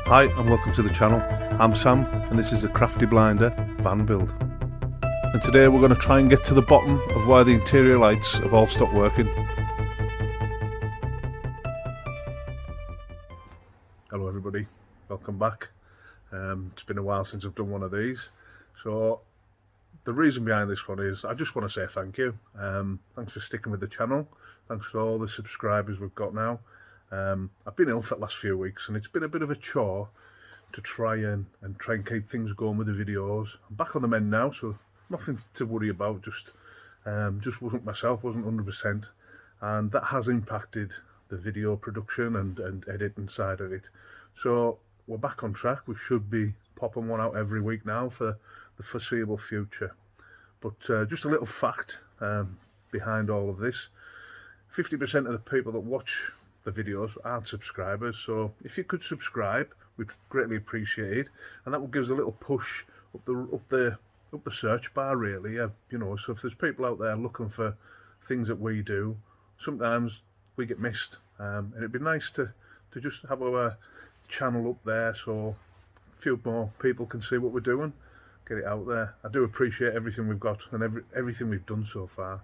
Hi and welcome to the channel. I'm Sam and this is the Crafty Blinder van build. And today we're going to try and get to the bottom of why the interior lights have all stopped working. Hello everybody, welcome back. It's been a while since I've done one of these. So the reason behind this one is I just want to say thank you. Thanks for sticking with the channel. Thanks for all the subscribers we've got now. I've been ill for the last few weeks and it's been a bit of a chore to try and keep things going with the videos. I'm back on the mend now, so nothing to worry about. Just wasn't myself, wasn't 100%, and that has impacted the video production and editing side of it. So we're back on track. We should be popping one out every week now for the foreseeable future. But just a little fact behind all of this: 50% of the people that watch the videos aren't subscribers, so if you could subscribe, we'd greatly appreciate it, and that will give us a little push up the search bar, really. You know, so if there's people out there looking for things that we do, sometimes we get missed, and it'd be nice to just have our channel up there so a few more people can see what we're doing, get it out there. I do appreciate everything we've got and everything we've done so far,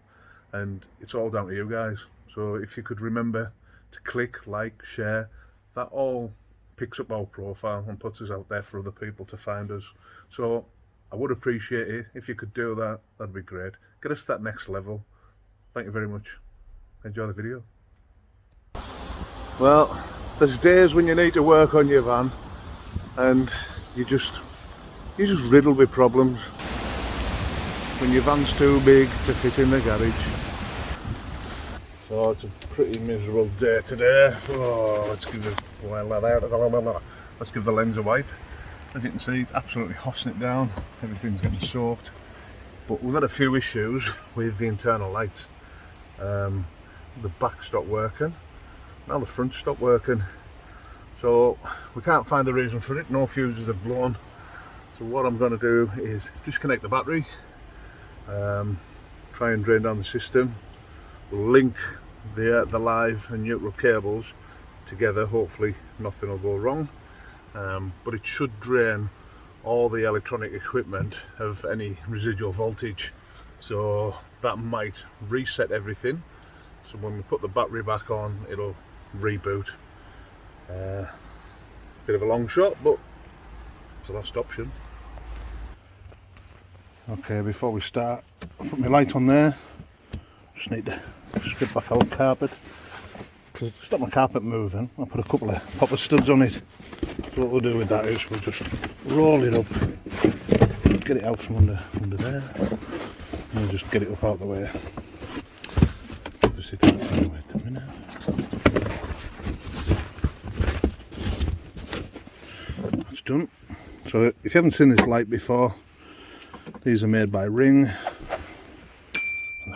and it's all down to you guys. So if you could remember to click, like, share, that all picks up our profile and puts us out there for other people to find us. So I would appreciate it if you could do that. That'd be great. Get us to that next level. Thank you very much. Enjoy the video. Well, there's days when you need to work on your van and you're just riddled with problems. When your van's too big to fit in the garage. So it's a pretty miserable day today. Oh, let's give the lens a wipe. As you can see, it's absolutely hossing it down. Everything's getting soaked. But we've had a few issues with the internal lights. The back stopped working. Now the front stopped working. So we can't find the reason for it. No fuses have blown. So what I'm going to do is disconnect the battery. Try and drain down the system. We'll link the live and neutral cables together. Hopefully nothing will go wrong, but it should drain all the electronic equipment of any residual voltage, so that might reset everything. So when we put the battery back on, it'll reboot. Bit of a long shot, but it's the last option. Okay, before we start, I'll put my light on there. Just need to strip back our carpet to stop my carpet moving. I'll put a couple of popper studs on it. So what we'll do with that is we'll just roll it up, get it out from under there, and we'll just get it up out the way. Obviously that's going to wait a minute. That's done. So if you haven't seen this light before, these are made by Ring.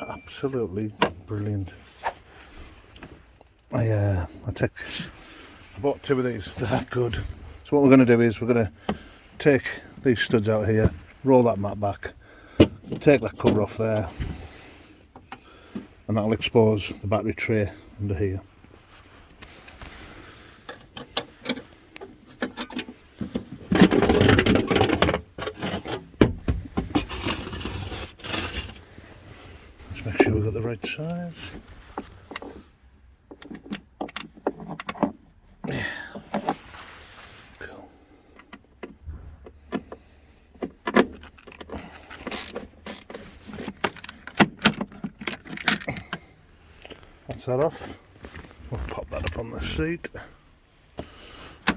Absolutely brilliant. I bought two of these. They're that good. So what we're going to do is we're going to take these studs out here, roll that mat back, take that cover off there, and that'll expose the battery tray under here. Make sure we've got the right size. Yeah. Cool. That's that off. We'll pop that up on the seat.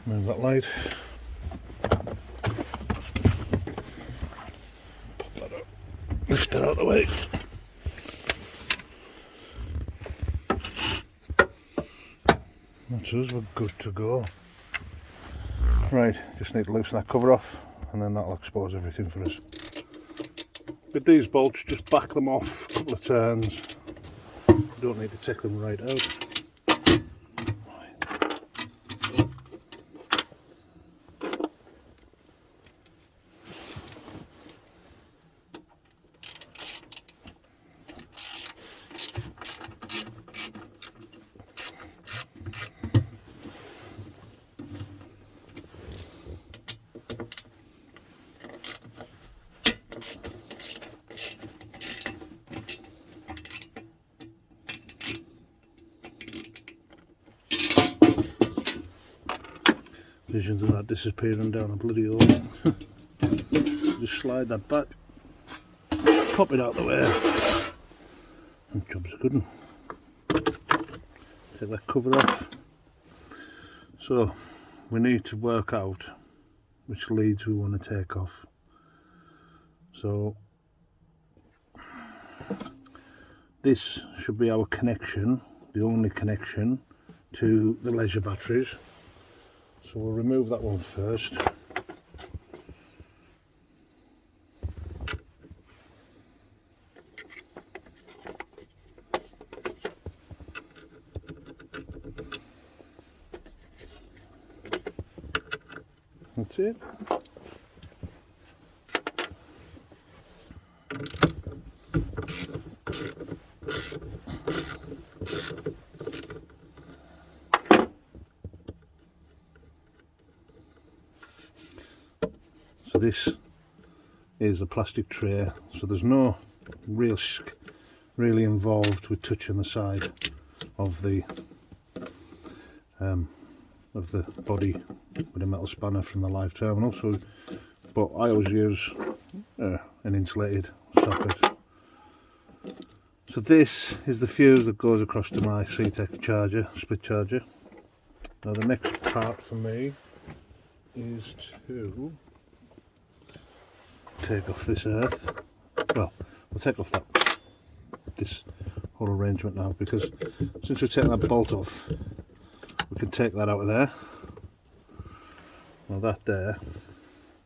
Move that light. Pop that up. Lift it out of the way. That's us, we're good to go. Right, just need to loosen that cover off and then that'll expose everything for us. With these bolts, just back them off a couple of turns. You don't need to take them right out. Visions of that disappearing down a bloody hole. Just slide that back, pop it out the way, and job's a good one. Take that cover off. So we need to work out which leads we want to take off. So this should be our connection, the only connection to the leisure batteries. So we'll remove that one first. That's it. So this is a plastic tray, so there's no risk really involved with touching the side of the body with a metal spanner from the live terminal. So, but I always use an insulated socket. So this is the fuse that goes across to my CTEC charger, split charger. Now the next part for me is to take off this earth. Well, we'll take off this whole arrangement now, because since we've taken that bolt off, we can take that out of there. Now that there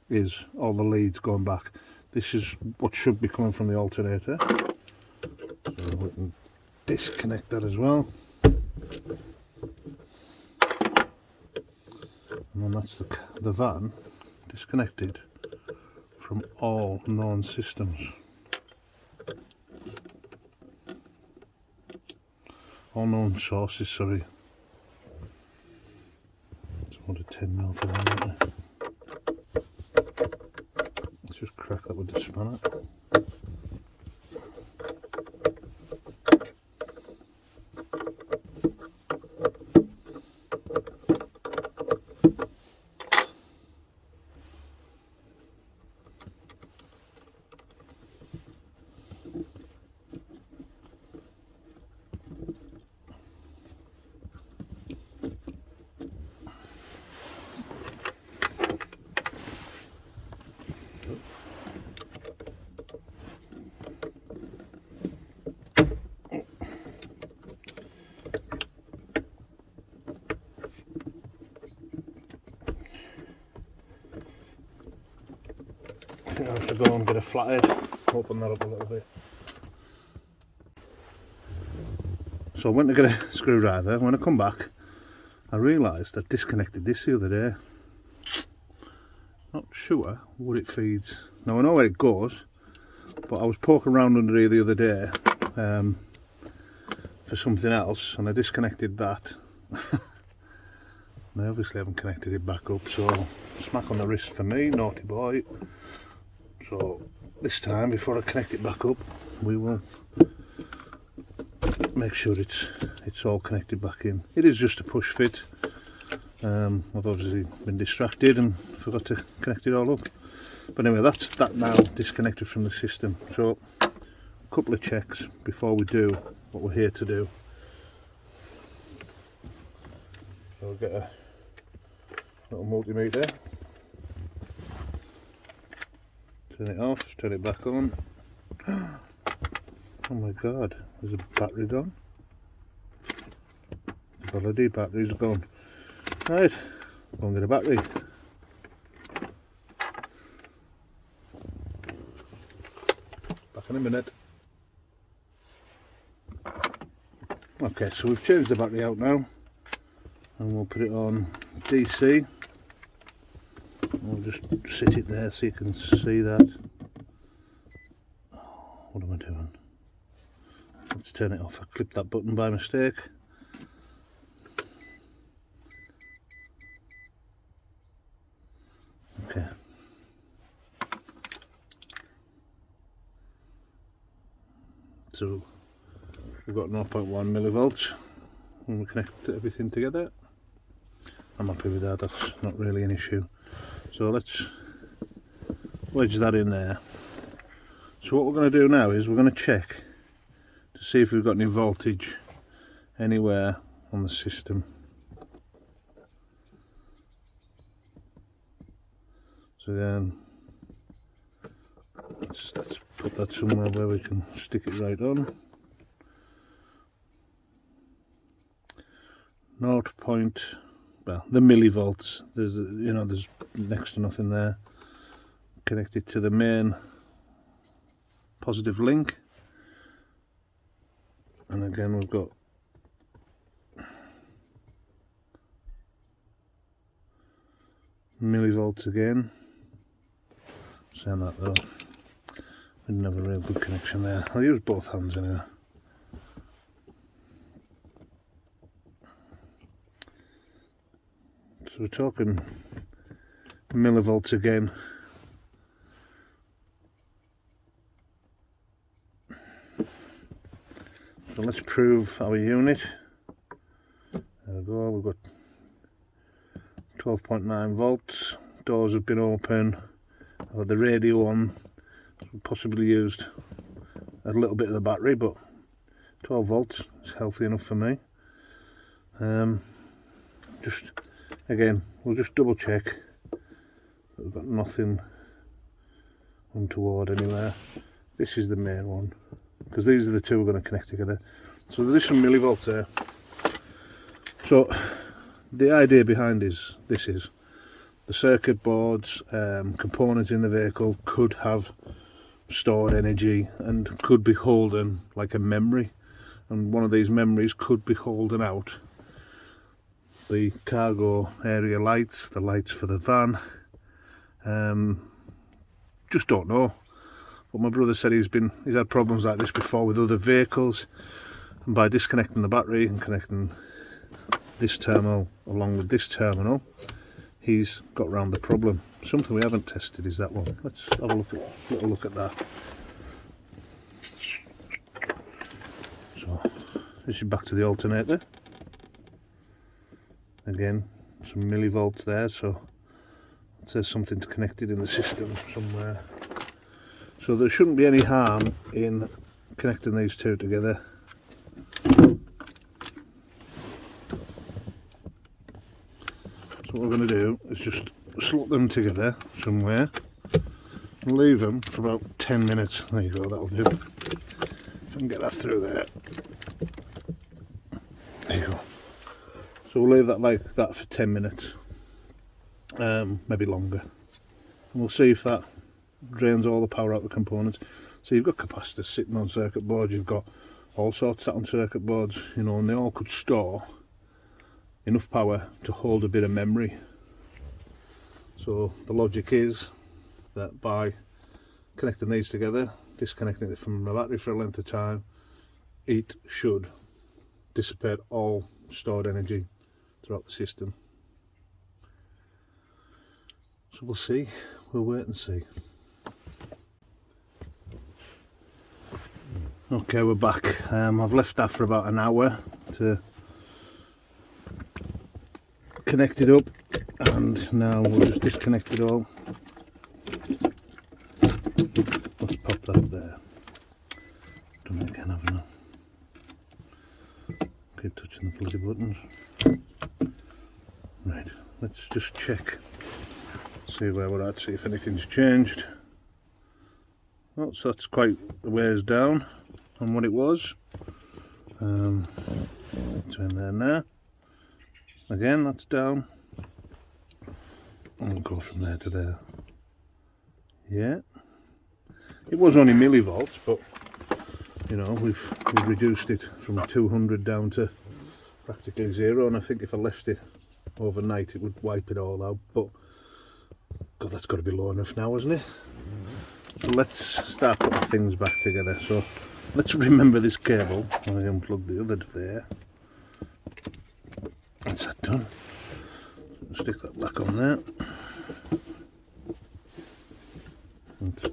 is all the leads going back. This is what should be coming from the alternator. So we can disconnect that as well. And then that's the van disconnected from all known systems. All known sources, sorry. It's about a 10mm for that, isn't it? Let's just crack that with the spanner. I have to go and get a flathead, open that up a little bit. So I went to get a screwdriver. When I come back, I realised I disconnected this the other day. Not sure what it feeds. Now I know where it goes, but I was poking around under here the other day for something else, and I disconnected that. And I obviously haven't connected it back up, so smack on the wrist for me, naughty boy. So this time, before I connect it back up, we will make sure it's all connected back in. It is just a push fit. I've obviously been distracted and forgot to connect it all up. But anyway, that's that now disconnected from the system. So a couple of checks before we do what we're here to do. So we'll get a little multimeter. Turn it off, turn it back on. Oh my god, there's a battery gone. The holiday battery's gone. Right, go and get a battery. Back in a minute. Okay, so we've changed the battery out now, and we'll put it on DC. We'll just sit it there so you can see that. Oh, what am I doing? Let's turn it off. I clipped that button by mistake. Okay. So we've got 0.1 millivolts when we connect everything together. I'm happy with that, that's not really an issue. So let's wedge that in there. So what we're going to do now is we're going to check to see if we've got any voltage anywhere on the system. So then let's put that somewhere where we can stick it right on. 0. Well, the millivolts, there's there's next to nothing there. Connected to the main positive link, and again we've got millivolts again. Saying that though, we didn't have a real good connection there. I'll use both hands anyway. So we're talking millivolts again. So let's prove our unit. There we go, we've got 12.9 volts, doors have been open, I've got the radio on, possibly used a little bit of the battery, but 12 volts is healthy enough for me. Just again, we'll just double check that we've got nothing untoward anywhere. This is the main one, because these are the two we're going to connect together. So there is some millivolts there. So the idea behind this is the circuit boards, components in the vehicle could have stored energy and could be holding like a memory, and one of these memories could be holding out the cargo area lights, the lights for the van. Just don't know. But my brother said he's had problems like this before with other vehicles, and by disconnecting the battery and connecting this terminal along with this terminal, he's got around the problem. Something we haven't tested is that one. Let's have a little look at that. So this is back to the alternator. Again, some millivolts there, so it says something's connected in the system somewhere. So there shouldn't be any harm in connecting these two together. So what we're going to do is just slot them together somewhere and leave them for about 10 minutes. There you go, that'll do. If I can get that through there. There you go. So we'll leave that like that for 10 minutes, maybe longer. And we'll see if that drains all the power out of the components. So you've got capacitors sitting on circuit boards, you've got all sorts sat on circuit boards, and they all could store enough power to hold a bit of memory. So the logic is that by connecting these together, disconnecting it from the battery for a length of time, it should dissipate all stored energy throughout the system. So we'll see, we'll wait and see. Okay, we're back. I've left that for about an hour to connect it up, and now we'll just disconnect it all. Let's pop that up there. Done it again, haven't I? Keep touching the bloody buttons. Right, let's just check, see where we're at, see if anything's changed. Oh, so that's quite a ways down on what it was. Turn there now. Again, that's down. And we'll go from there to there. Yeah. It was only millivolts, but we've reduced it from 200 down to practically zero, and I think if I left it overnight it would wipe it all out, but God, that's got to be low enough now, isn't it? So let's start putting things back together. So let's remember this cable. I unplugged the other there. That's that done. Stick that back on there. And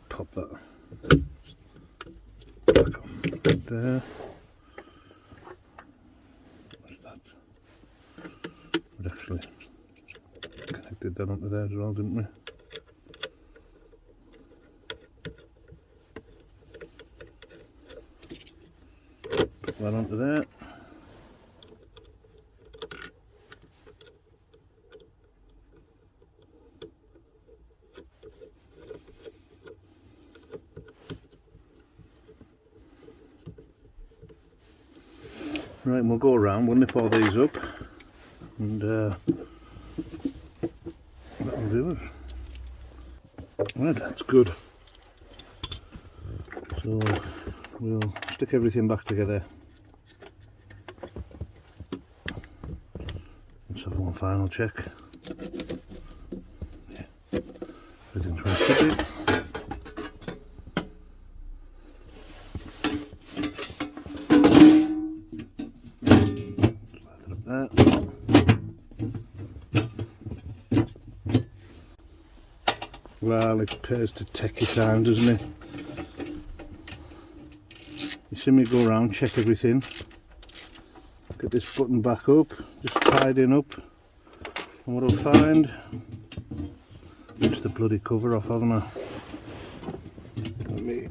pop that back on there. What's that? Would actually that onto there as well, didn't we? Put that onto there. Right, and we'll go around, we'll nip all these up, and that'll do it. Right, that's good. So we'll stick everything back together. Let's have one final check. Yeah, everything's where it should be. Well, it appears to take your time, doesn't it? You see me go around, check everything, get this button back up, just tidying up, and what I'll find, ripped the bloody cover off, haven't I? Let me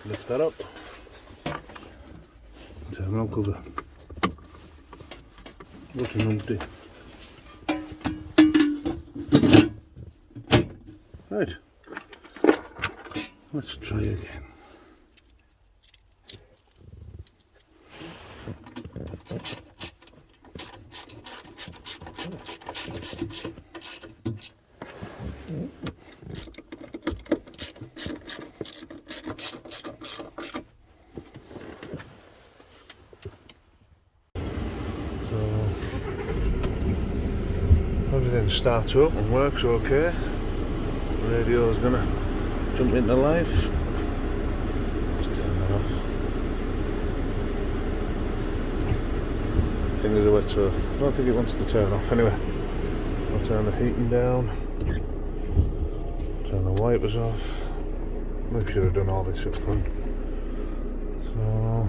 lift that up, terminal cover. What an empty. Right, let's try again. Everything starts up and works okay. The radio is going to jump into life. Just turn that off. Fingers are wet, so I don't think it wants to turn off. Anyway, I'll turn the heating down, turn the wipers off. Maybe should have done all this up front. So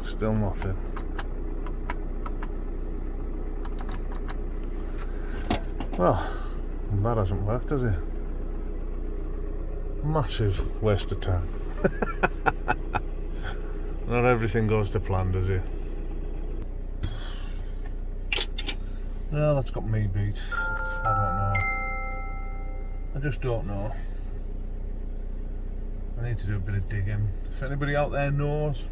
still nothing. Well, that hasn't worked, has it? Massive waste of time. Not everything goes to plan, does it? Well, that's got me beat. I don't know. I just don't know. I need to do a bit of digging. If anybody out there knows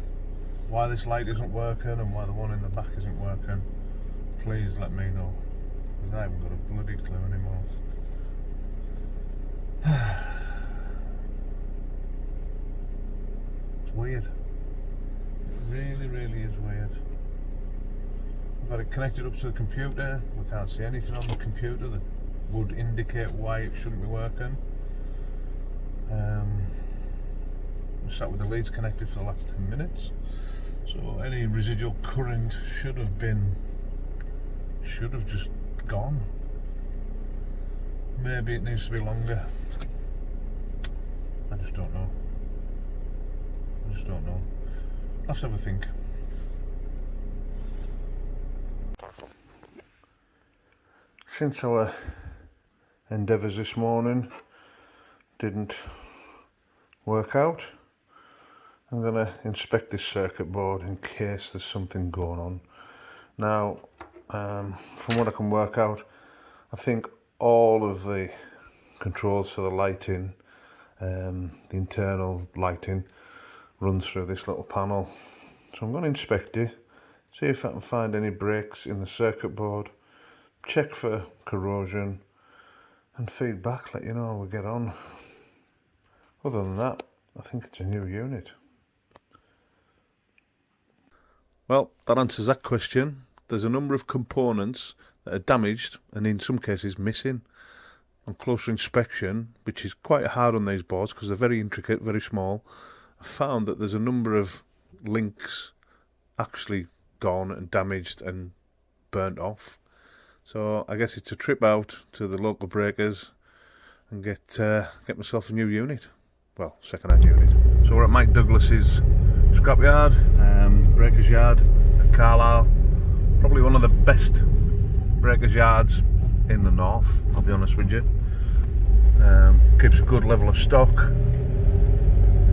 why this light isn't working and why the one in the back isn't working, please let me know, because I haven't got a bloody clue anymore. It's weird. It really, really is weird. I've had it connected up to the computer. We can't see anything on the computer that would indicate why it shouldn't be working. We sat with the leads connected for the last 10 minutes. So any residual current should have just gone. Maybe it needs to be longer. I just don't know. I'll have to have a think. Since our endeavours this morning didn't work out, I'm going to inspect this circuit board in case there's something going on. Now, from what I can work out, I think all of the controls for the lighting, the internal lighting, runs through this little panel. So I'm going to inspect it, see if I can find any breaks in the circuit board, check for corrosion, and feedback, let you know how we get on. Other than that, I think it's a new unit. Well, that answers that question. There's a number of components that are damaged and in some cases missing. On closer inspection, which is quite hard on these boards because they're very intricate, very small, I found that there's a number of links actually gone and damaged and burnt off. So I guess it's a trip out to the local breakers and get myself a new unit. Well, second-hand unit. So we're at Mike Douglas's scrapyard, breakers yard at Carlisle. Probably one of the best breakers yards in the north, I'll be honest with you. Keeps a good level of stock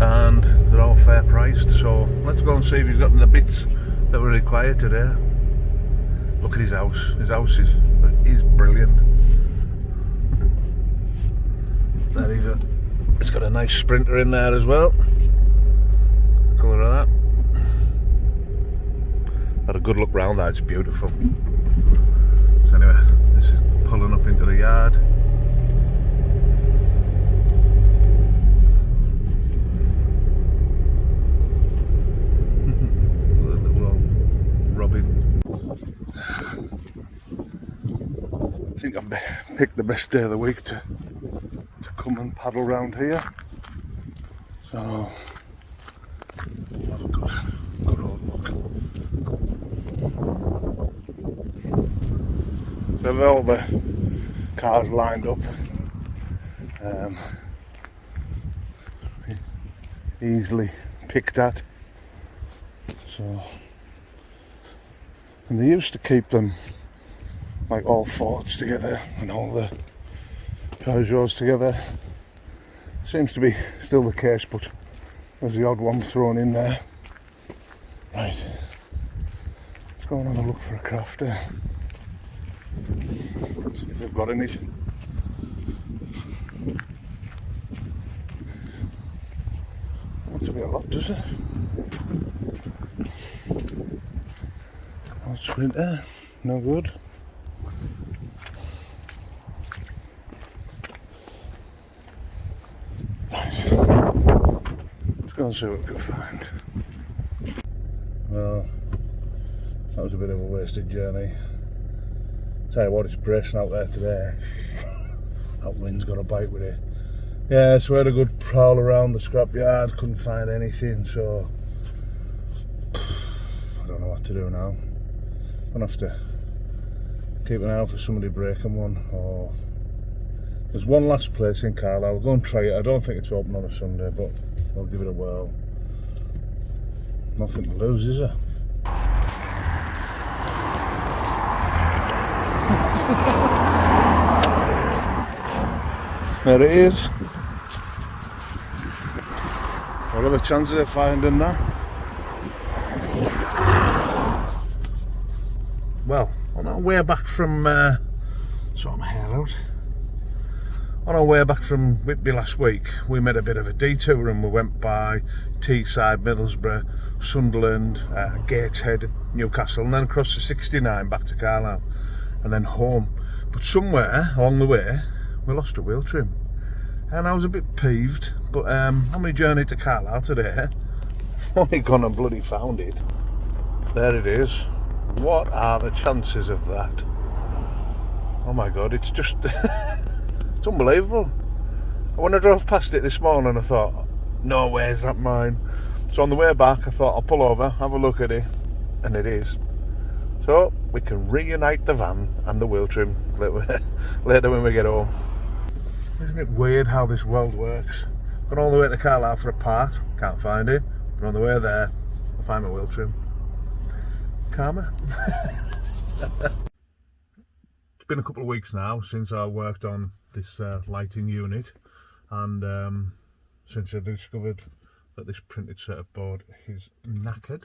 and they're all fair priced, so let's go and see if he's got the bits that were required today. Look at his house. His house is brilliant. There you go. It's got a nice Sprinter in there as well. Colour of that. Had a good look round that, it's beautiful. So anyway, this is pulling up into the yard. I think I've picked the best day of the week to come and paddle round here. So have a good old look. So there are all the cars lined up. Easily picked at. So, and they used to keep them like all Fords together and all the Peugeots together. Seems to be still the case, but there's the odd one thrown in there. Right, let's go and have a look for a Crafter. See if they've got anything. Looks to be a lot, does it? Old Sprinter, no good. Let's go and see what we can find. Well, that was a bit of a wasted journey. Tell you what, it's bracing out there today. That wind's got a bite with it. Yeah, so we had a good prowl around the scrapyard, couldn't find anything, so I don't know what to do now. I'm gonna have to keep an eye out for somebody breaking one, or there's one last place in Carlisle. I'll go and try it. I don't think it's open on a Sunday, but I'll give it a whirl. Nothing to lose, is there? There it is. What are the chances of finding that? Well, on our way back from sort my hair out. On our way back from Whitby last week, we made a bit of a detour and we went by Teesside, Middlesbrough, Sunderland, Gateshead, Newcastle, and then across the 69 back to Carlisle, and then home. But somewhere along the way, we lost a wheel trim, and I was a bit peeved. But on my journey to Carlisle today, I've only gone and bloody found it. There it is. What are the chances of that? Oh my god, it's just it's unbelievable. When I drove past it this morning, I thought, no way is that mine. So on the way back, I thought I'll pull over, have a look at it, and it is. So we can reunite the van and the wheel trim later when we get home. Isn't it weird how this world works? Gone all the way to Carlisle for a part, can't find it, but on the way there, I'll find my wheel trim. Karma. It's been a couple of weeks now since I worked on this lighting unit, and since I discovered that this printed circuit board is knackered,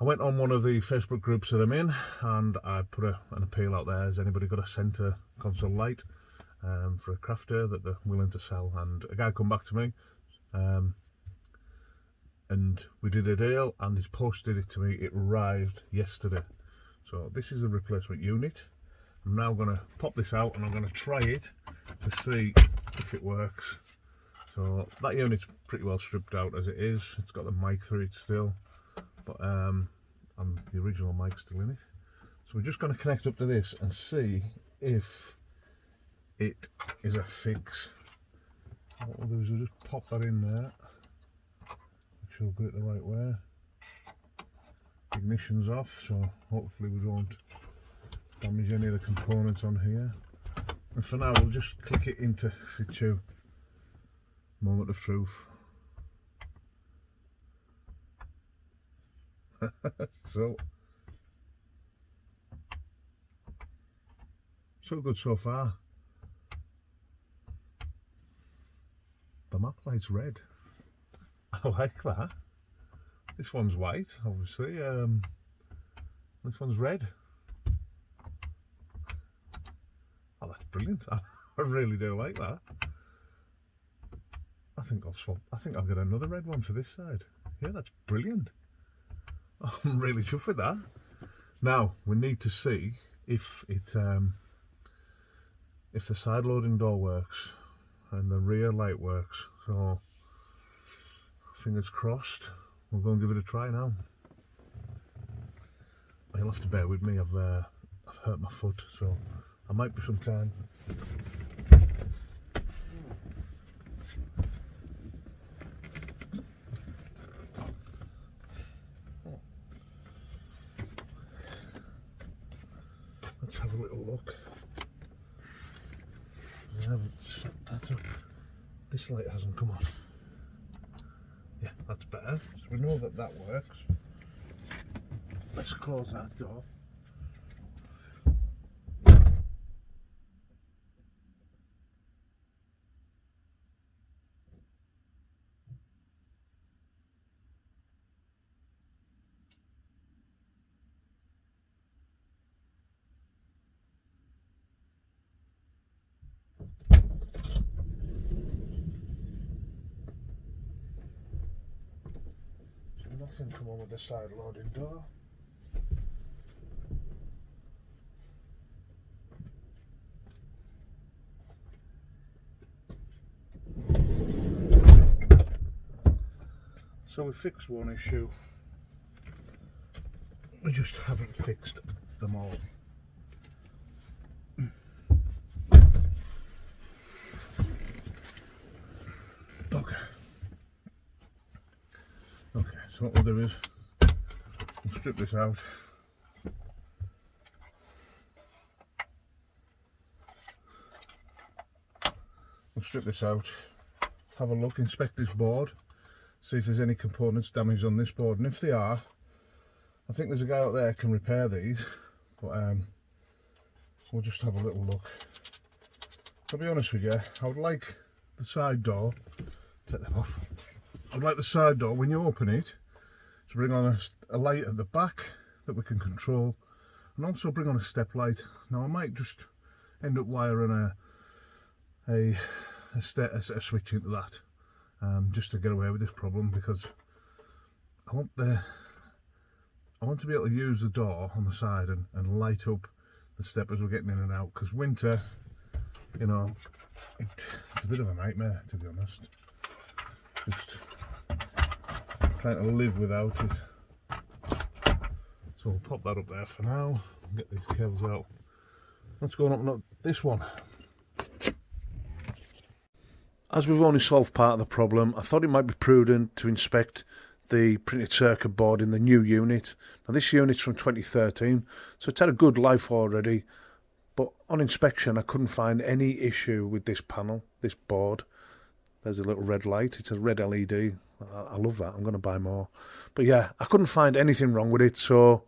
I went on one of the Facebook groups that I'm in and I put an appeal out there. Has anybody got a centre console light for a crafter that they're willing to sell? And a guy come back to me, and we did a deal, and he's posted it to me. It arrived yesterday. So this is a replacement unit. I'm now going to pop this out and I'm going to try it to see if it works. So that unit's pretty well stripped out as it is. It's got the mic through it still, but and the original mic's still in it. So we're just going to connect up to this and see if it is a fix. What we'll do is we'll just pop that in there. Make sure we've got it the right way. Ignition's off, so hopefully we won't damage any of the components on here. And for now we'll just click it into situ. Moment of truth. So good so far. The map light's red. I like that. This one's white, obviously. This one's red. Oh, that's brilliant. I really do like that. I think I'll swap. I think I'll get another red one for this side. Yeah, that's brilliant. I'm really chuffed with that. Now we need to see if the side loading door works and the rear light works. So fingers crossed. We'll go and give it a try now. You'll have to bear with me. I've hurt my foot, so I might be some time. Let's have a little look. I haven't set that up. This light hasn't come on. Yeah, that's better. So we know that that works. Let's close that door. Nothing come on with the side loading door. So we fixed one issue. We just haven't fixed them all. So what we'll do is we'll strip this out. Have a look, inspect this board, see if there's any components damaged on this board, and if they are, I think there's a guy out there who can repair these, but we'll just have a little look. To be honest with you, I would like the side door, take them off, I'd like the side door, when you open it, to bring on a light at the back that we can control, and also bring on a step light. Now I might just end up wiring a switch into that, just to get away with this problem, because I want to be able to use the door on the side and light up the step as we're getting in and out, because winter, you know, it's a bit of a nightmare, to be honest. Just trying to live without it. So we'll pop that up there for now, get these cables out. Let's go and open up this one. As we've only solved part of the problem, I thought it might be prudent to inspect the printed circuit board in the new unit. Now this unit's from 2013, so it's had a good life already, but on inspection I couldn't find any issue with this panel, this board. There's a little red light, it's a red LED. I love that, I'm going to buy more. But yeah, I couldn't find anything wrong with it, so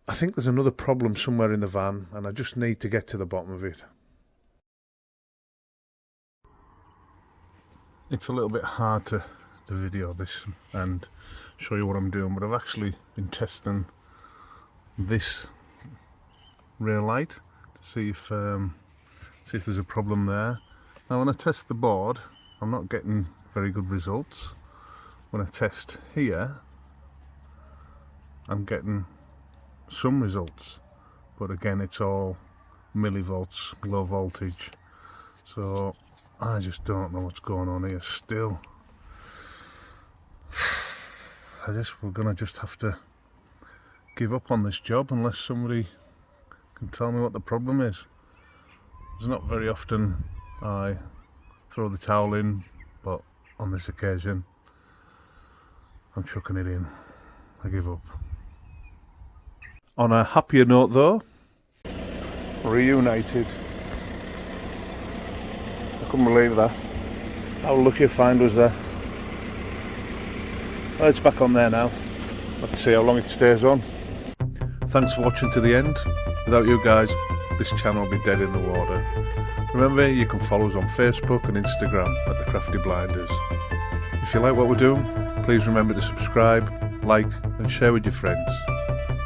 I think there's another problem somewhere in the van, and I just need to get to the bottom of it. It's a little bit hard to video this and show you what I'm doing, but I've actually been testing this rear light to see if there's a problem there. Now when I test the board, I'm not getting very good results. When I test here, I'm getting some results, but again it's all millivolts, low voltage, so I just don't know what's going on here still. We're gonna just have to give up on this job unless somebody can tell me what the problem is. It's not very often I throw the towel in, but on this occasion I'm chucking it in. I give up. On a happier note though, reunited. I couldn't believe that. How lucky a find was there. Well, it's back on there now. Let's see how long it stays on. Thanks for watching to the end. Without you guys, this channel will be dead in the water. Remember, you can follow us on Facebook and Instagram at the Crafty Blinders. If you like what we're doing, please remember to subscribe, like and share with your friends.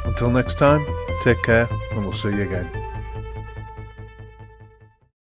Until next time, take care and we'll see you again.